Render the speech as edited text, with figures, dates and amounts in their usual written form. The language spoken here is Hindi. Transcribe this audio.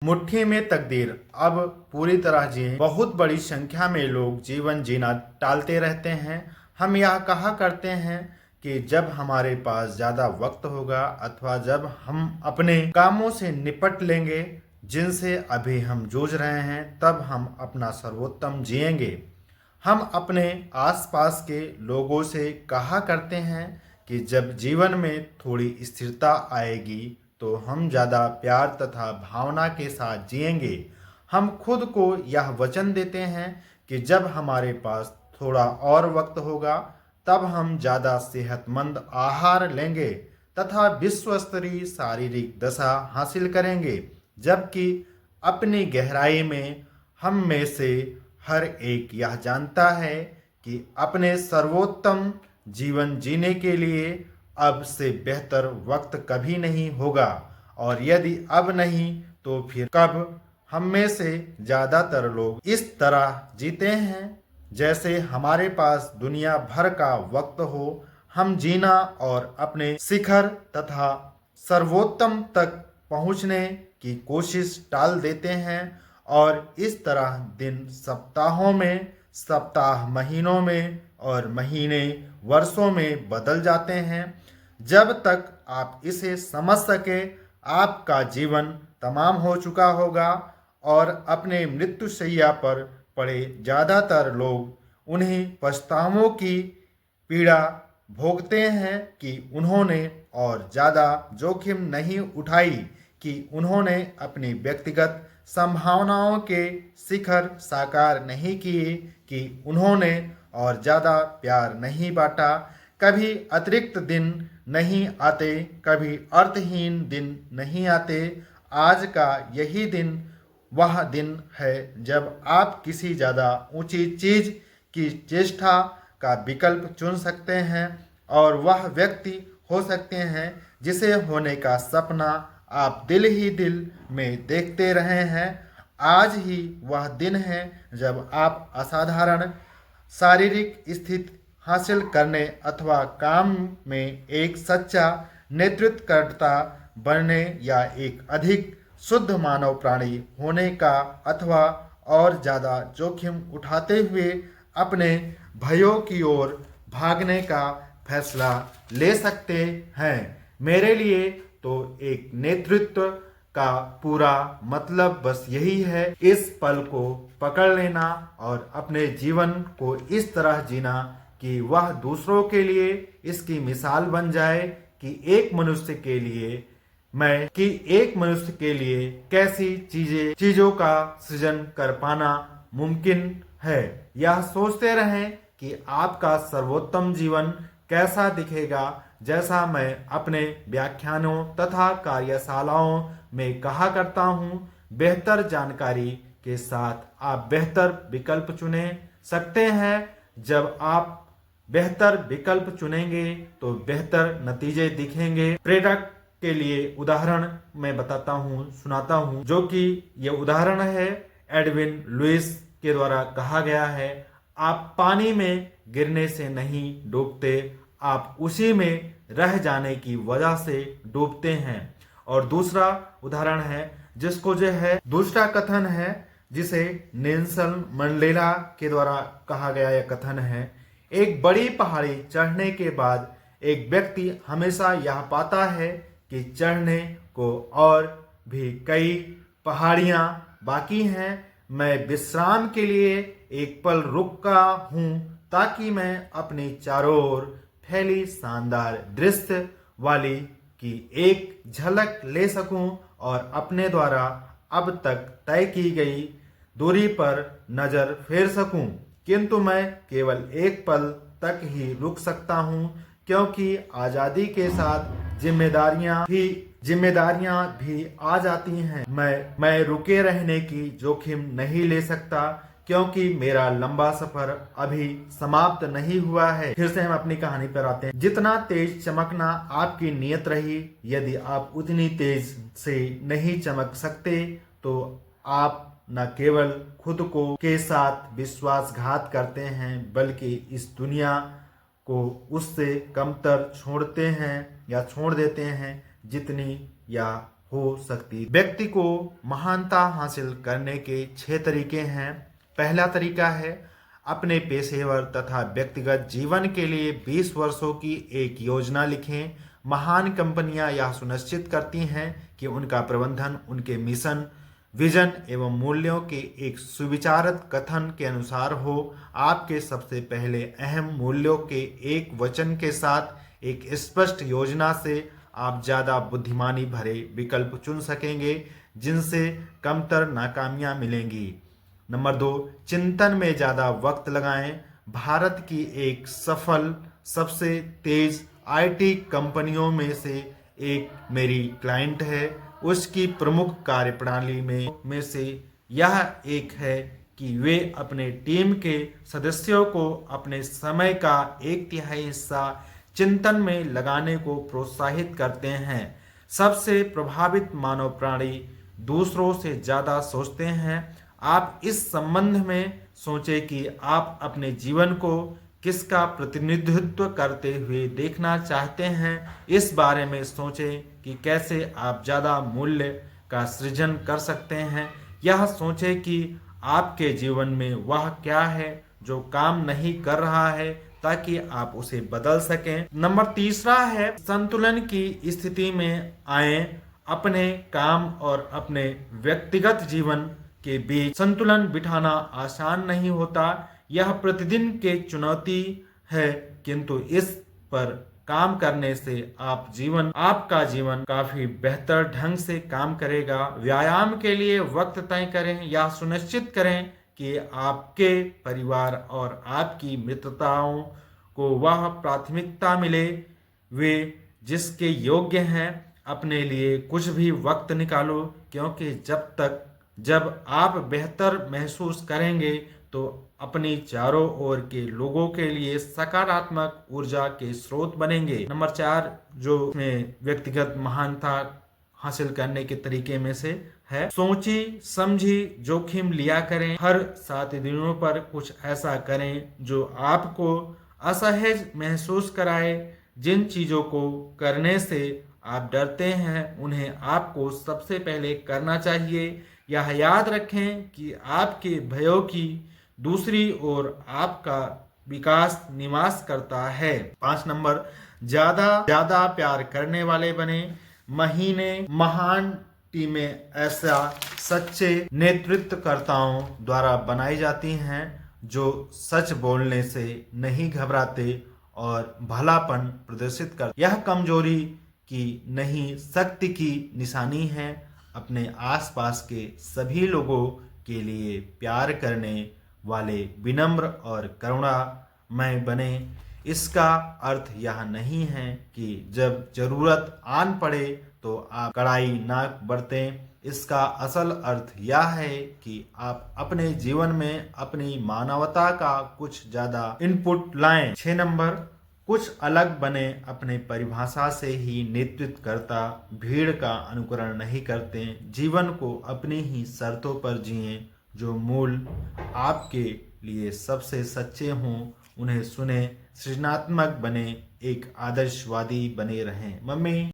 मुट्ठी में तकदीर अब पूरी तरह जिए। बहुत बड़ी संख्या में लोग जीवन जीना टालते रहते हैं। हम यह कहा करते हैं कि जब हमारे पास ज़्यादा वक्त होगा अथवा जब हम अपने कामों से निपट लेंगे जिनसे अभी हम जूझ रहे हैं, तब हम अपना सर्वोत्तम जिएंगे। हम अपने आसपास के लोगों से कहा करते हैं कि जब जीवन में थोड़ी स्थिरता आएगी तो हम ज़्यादा प्यार तथा भावना के साथ जिएंगे। हम खुद को यह वचन देते हैं कि जब हमारे पास थोड़ा और वक्त होगा तब हम ज़्यादा सेहतमंद आहार लेंगे तथा विश्व स्तरीय शारीरिक दशा हासिल करेंगे। जबकि अपनी गहराई में हम में से हर एक यह जानता है कि अपने सर्वोत्तम जीवन जीने के लिए अब से बेहतर वक्त कभी नहीं होगा, और यदि अब नहीं तो फिर कब। हम में से ज़्यादातर लोग इस तरह जीते हैं जैसे हमारे पास दुनिया भर का वक्त हो। हम जीना और अपने शिखर तथा सर्वोत्तम तक पहुंचने की कोशिश टाल देते हैं, और इस तरह दिन सप्ताहों में, सप्ताह महीनों में और महीने वर्षों में बदल जाते हैं। जब तक आप इसे समझ सके आपका जीवन तमाम हो चुका होगा, और अपने मृत्युशैया पर पड़े ज़्यादातर लोग उन्हीं पछतावों की पीड़ा भोगते हैं कि उन्होंने और ज़्यादा जोखिम नहीं उठाई, कि उन्होंने अपनी व्यक्तिगत संभावनाओं के शिखर साकार नहीं किए, कि उन्होंने और ज़्यादा प्यार नहीं बांटा। कभी अतिरिक्त दिन नहीं आते, कभी अर्थहीन दिन नहीं आते। आज का यही दिन वह दिन है जब आप किसी ज़्यादा ऊंची चीज़ की चेष्टा का विकल्प चुन सकते हैं, और वह व्यक्ति हो सकते हैं जिसे होने का सपना आप दिल ही दिल में देखते रहे हैं। आज ही वह दिन है जब आप असाधारण शारीरिक स्थिति हासिल करने अथवा काम में एक सच्चा नेतृत्वकर्ता बनने या एक अधिक शुद्ध मानव प्राणी होने का अथवा और ज़्यादा जोखिम उठाते हुए अपने भयों की ओर भागने का फैसला ले सकते हैं। मेरे लिए तो एक नेतृत्व का पूरा मतलब बस यही है, इस पल को पकड़ लेना और अपने जीवन को इस तरह जीना कि वह दूसरों के लिए इसकी मिसाल बन जाए कि एक मनुष्य के लिए कैसी चीजों का सृजन कर पाना मुमकिन है। यह सोचते रहें कि आपका सर्वोत्तम जीवन कैसा दिखेगा। जैसा मैं अपने व्याख्यानों तथा कार्यशालाओं में कहा करता हूँ, बेहतर जानकारी के साथ आप बेहतर विकल्प चुने सकते हैं। जब आप बेहतर विकल्प चुनेंगे तो बेहतर नतीजे दिखेंगे। प्रेरक के लिए उदाहरण मैं बताता हूँ, सुनाता हूँ, जो कि ये उदाहरण है एडविन लुइस के द्वारा कहा गया है। आप पानी में गिरने से नहीं डूबते, आप उसी में रह जाने की वजह से डूबते हैं। और दूसरा उदाहरण है दूसरा कथन है जिसे नेल्सन मंडेला के द्वारा कहा गया यह कथन है। एक बड़ी पहाड़ी चढ़ने के बाद एक व्यक्ति हमेशा यह पाता है कि चढ़ने को और भी कई पहाड़ियां बाकी हैं। मैं विश्राम के लिए एक पल रुका हूं ताकि मैं अपनी चारों ओर फैली शानदार दृश्य वाली की एक झलक ले सकूं और अपने द्वारा अब तक तय की गई दूरी पर नजर फेर सकूं। किंतु मैं केवल एक पल तक ही रुक सकता हूं, क्योंकि आजादी के साथ जिम्मेदारियां भी आ जाती हैं। मैं रुके रहने की जोखिम नहीं ले सकता, क्योंकि मेरा लंबा सफर अभी समाप्त नहीं हुआ है। फिर से हम अपनी कहानी पर आते हैं। जितना तेज चमकना आपकी नियत रही, यदि आप उतनी तेज से नहीं चमक सकते तो आप न केवल खुद को के साथ विश्वासघात करते हैं, बल्कि इस दुनिया को उससे कमतर छोड़ देते हैं जितनी या हो सकती। व्यक्ति को महानता हासिल करने के 6 तरीके हैं। पहला तरीका है अपने पेशेवर तथा व्यक्तिगत जीवन के लिए 20 वर्षों की एक योजना लिखें। महान कंपनियां यह सुनिश्चित करती हैं कि उनका प्रबंधन उनके मिशन, विजन एवं मूल्यों के एक सुविचारित कथन के अनुसार हो। आपके सबसे पहले अहम मूल्यों के एक वचन के साथ एक स्पष्ट योजना से आप ज़्यादा बुद्धिमानी भरे विकल्प चुन सकेंगे, जिनसे कमतर नाकामियां मिलेंगी। नंबर 2, चिंतन में ज़्यादा वक्त लगाएं। भारत की एक सफल, सबसे तेज आईटी कंपनियों में से एक मेरी क्लाइंट है। उसकी प्रमुख कार्यप्रणाली में से यह एक है कि वे अपने टीम के सदस्यों को अपने समय का 1/3 हिस्सा चिंतन में लगाने को प्रोत्साहित करते हैं। सबसे प्रभावित मानव प्राणी दूसरों से ज़्यादा सोचते हैं। आप इस संबंध में सोचें कि आप अपने जीवन को किसका प्रतिनिधित्व करते हुए देखना चाहते हैं। इस बारे में सोचें कि कैसे आप ज़्यादा मूल्य का सृजन कर सकते हैं। यह सोचें कि आपके जीवन में वह क्या है जो काम नहीं कर रहा है, ताकि आप उसे बदल सकें। नंबर 3 है संतुलन की स्थिति में आए। अपने काम और अपने व्यक्तिगत जीवन के बीच संतुलन बिठाना आसान नहीं होता। यह प्रतिदिन की चुनौती है, किंतु इस पर काम करने से आपका जीवन काफी बेहतर ढंग से काम करेगा। व्यायाम के लिए वक्त तय करें। यह सुनिश्चित करें कि आपके परिवार और आपकी मित्रताओं को वह प्राथमिकता मिले वे जिसके योग्य हैं। अपने लिए कुछ भी वक्त निकालो, क्योंकि जब आप बेहतर महसूस करेंगे तो अपनी चारों ओर के लोगों के लिए सकारात्मक ऊर्जा के स्रोत बनेंगे। नंबर 4 जो में व्यक्तिगत महानता हासिल करने के तरीके में से है, सोची समझी जोखिम लिया करें। हर 7 दिनों पर कुछ ऐसा करें जो आपको असहज महसूस कराए। जिन चीजों को करने से आप डरते हैं उन्हें आपको सबसे पहले करना चाहिए। यह याद रखें कि आपके भयों की दूसरी ओर आपका विकास निवास करता है। 5 नंबर, ज्यादा प्यार करने वाले बने। महान टीमें ऐसा सच्चे नेतृत्वकर्ताओं द्वारा बनाई जाती हैं जो सच बोलने से नहीं घबराते और भलापन प्रदर्शित करते। यह कमजोरी की नहीं, शक्ति की निशानी है। अपने आसपास के सभी लोगों के लिए प्यार करने वाले विनम्र और करुणामय बने। इसका अर्थ यह नहीं है कि जब जरूरत आन पड़े तो आप कड़ाई ना बरतें। इसका असल अर्थ यह है कि आप अपने जीवन में अपनी मानवता का कुछ ज्यादा इनपुट लाएं। 6 नंबर, कुछ अलग बने। अपने परिभाषा से ही नेतृत्वकर्ता भीड़ का अनुकरण नहीं करते। जीवन को अपनी ही शर्तों पर जिएं। जो मूल आपके लिए सबसे सच्चे हों उन्हें सुने। सृजनात्मक बने, एक आदर्शवादी बने रहें। मम्मी।